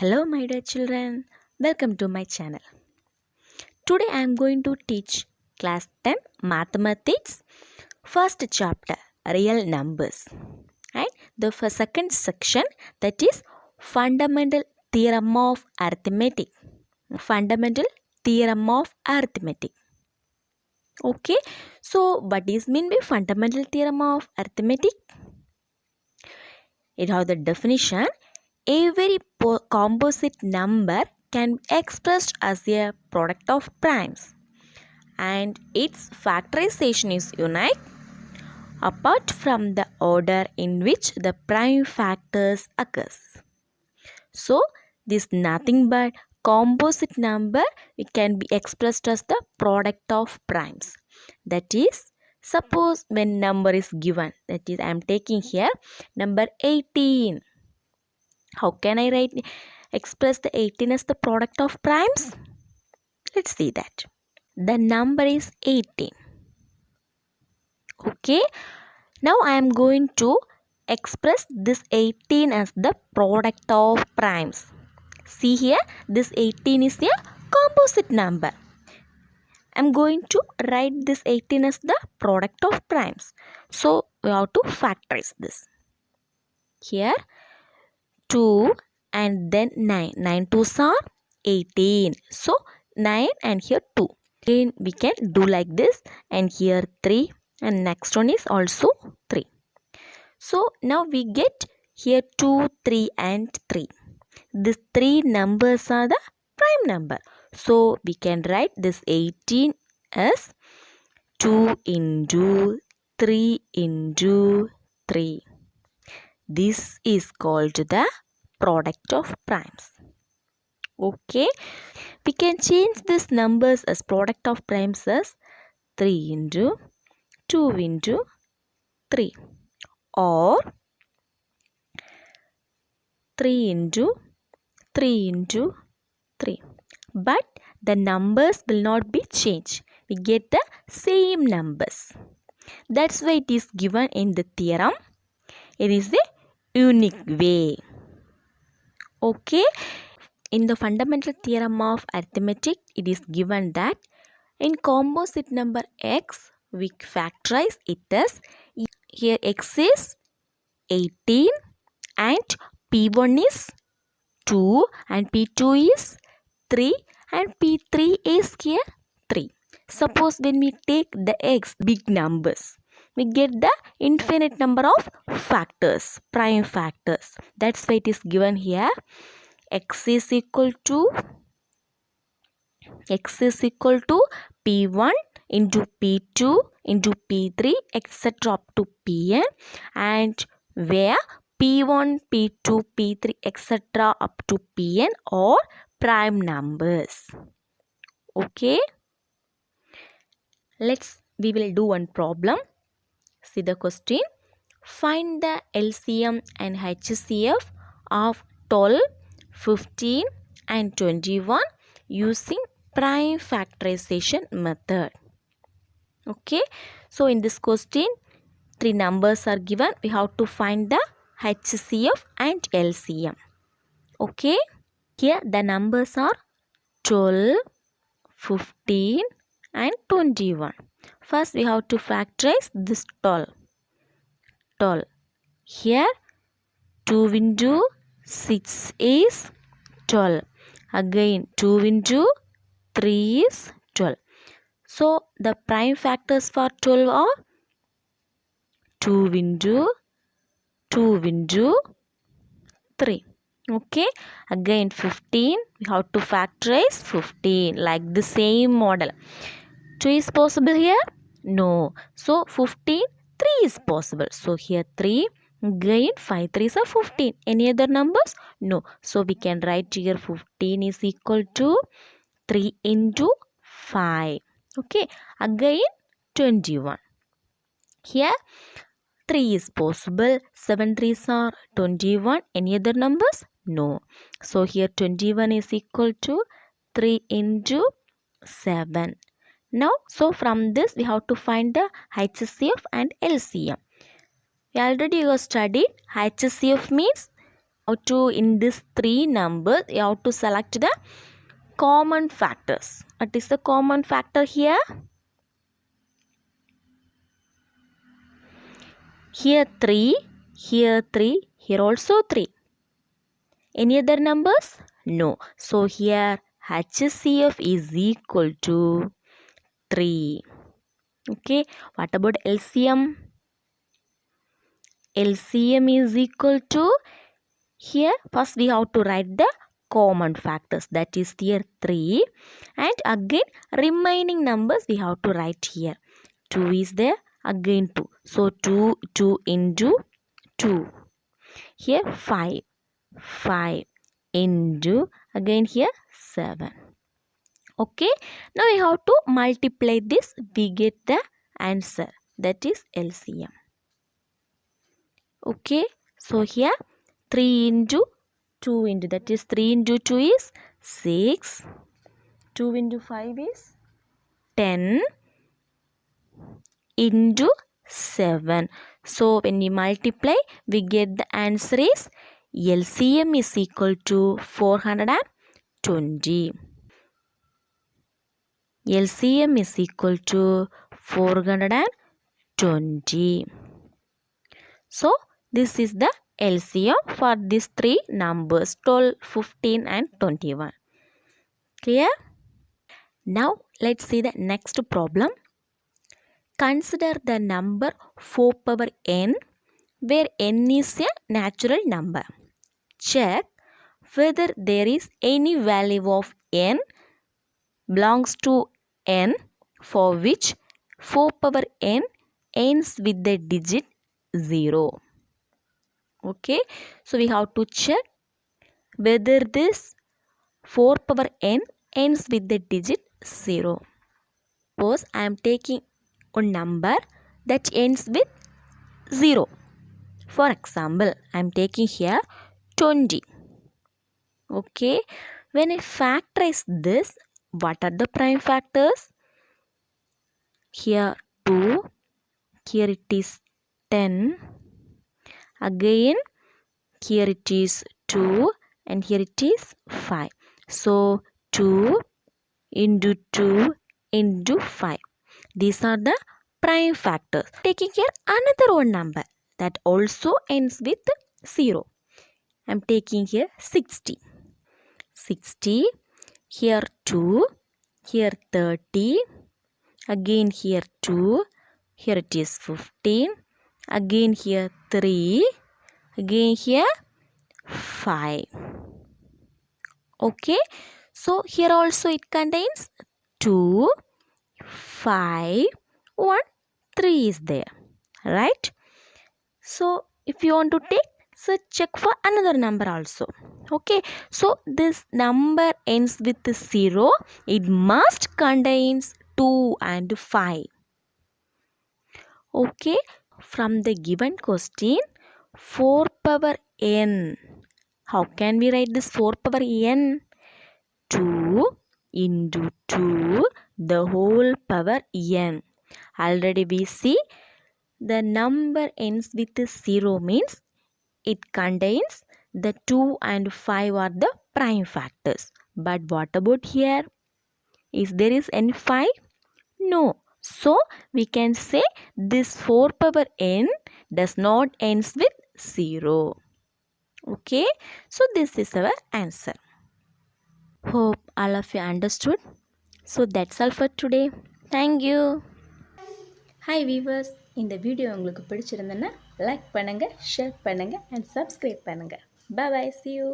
Hello my dear children, welcome to my channel. Today I am going to teach class 10 mathematics first chapter real numbers and the second section, that is fundamental theorem of arithmetic. Fundamental theorem of arithmetic. Okay, so what is mean by fundamental theorem of arithmetic? It has the definition: every composite number can be expressed as a product of primes and its factorization is unique apart from the order in which the prime factors occurs. So this nothing but composite number, it can be expressed as the product of primes. That is, suppose when number is given, that is I am taking here number 18. How can I express the 18 as the product of primes? Let's see that. The number is 18. Okay. Now I am going to express this 18 as the product of primes. See here, this 18 is a composite number. I am going to write this 18 as the product of primes. So we have to factorize this. Here 2 and then 9. 9 2s are 18. So 9 and here 2. Again we can do like this, and here 3 and next one is also 3. So now we get here 2, 3 and 3. These three numbers are the prime number. So we can write this 18 as 2 into 3 into 3. This is called the product of primes. Okay, we can change these numbers as product of primes as 3 into 2 into 3 or 3 into 3 into 3. But the numbers will not be changed. We get the same numbers. That's why it is given in the theorem. It is a unique way. Okay. In the fundamental theorem of arithmetic, it is given that in composite number x, we factorize it as, here x is 18 and p1 is 2 and p2 is 3 and p3 is here 3. Suppose when we take the x big numbers, we get the infinite number of factors, prime factors. That's why it is given here. X is equal to P1 into P2 into P3 etc. up to Pn, and where P1, P2, P3 etc. up to Pn are prime numbers. Okay. We will do one problem. See the question. Find the LCM and HCF of 12, 15 and 21 using prime factorization method. Okay. So in this question, three numbers are given. We have to find the HCF and LCM. Okay. Here the numbers are 12, 15 and 21. First we have to factorize this 12. Here 2 into 6 is 12. Again 2 into 3 is 12. So the prime factors for 12 are 2 into 3. Okay. Again 15. We have to factorize 15 like the same model. 2 is possible here? No. So 15, 3 is possible. So here 3. Again 5 3s are 15. Any other numbers? No. So we can write here 15 is equal to 3 into 5. Okay. Again 21. Here 3 is possible. 7 3s are 21. Any other numbers? No. So here 21 is equal to 3 into 7. Now, so from this we have to find the HCF and LCM. We already studied HCF means in this three numbers, you have to select the common factors. What is the common factor here? Here 3, here 3, here also 3. Any other numbers? No. So here HCF is equal to 3. Okay. What about LCM? LCM is equal to, here first we have to write the common factors, that is here 3, and again remaining numbers we have to write here. 2 is there, again 2. So 2 into 2. Here 5 into, again here 7. Okay, now we have to multiply this, we get the answer, that is LCM. Okay, so here 3 into 2 into, that is 3 into 2 is 6. 2 into 5 is 10 into 7. So when we multiply, we get the answer is LCM is equal to 420. LCM is equal to 420. So this is the LCM for these three numbers 12, 15 and 21. Clear? Now let's see the next problem. Consider the number 4 power n where n is a natural number. Check whether there is any value of n belongs to n for which 4 power n ends with the digit 0. Okay, so we have to check whether this 4 power n ends with the digit 0. Suppose I am taking a number that ends with 0. For example, I am taking here 20. Okay, when I factorize this, what are the prime factors? Here 2, here it is 10, again here it is 2 and here it is 5. So 2 into 2 into 5. These are the prime factors. Taking here another one number that also ends with 0. I am taking here 60. 60, here 2, here 30, again here 2, here it is 15, again here 3, again here 5. Okay, so here also it contains 2, 5, 1, 3 is there, right? So if you want to take, so check for another number also. Okay, so this number ends with 0, it must contains 2 and 5. Okay, from the given question, 4 power n. How can we write this 4 power n? 2 into 2 the whole power n. Already we see the number ends with 0 means it contains the 2 and 5 are the prime factors. But what about here? Is there is any 5? No. So we can say this 4 power n does not ends with 0. Okay. So this is our answer. Hope all of you understood. So that's all for today. Thank you. Hi viewers, இந்த video உங்களுக்கு பிடிச்சிருந்ததுன்னா like பண்ணுங்கள், share பண்ணுங்கள் and subscribe பண்ணுங்கள். Bye bye, see you.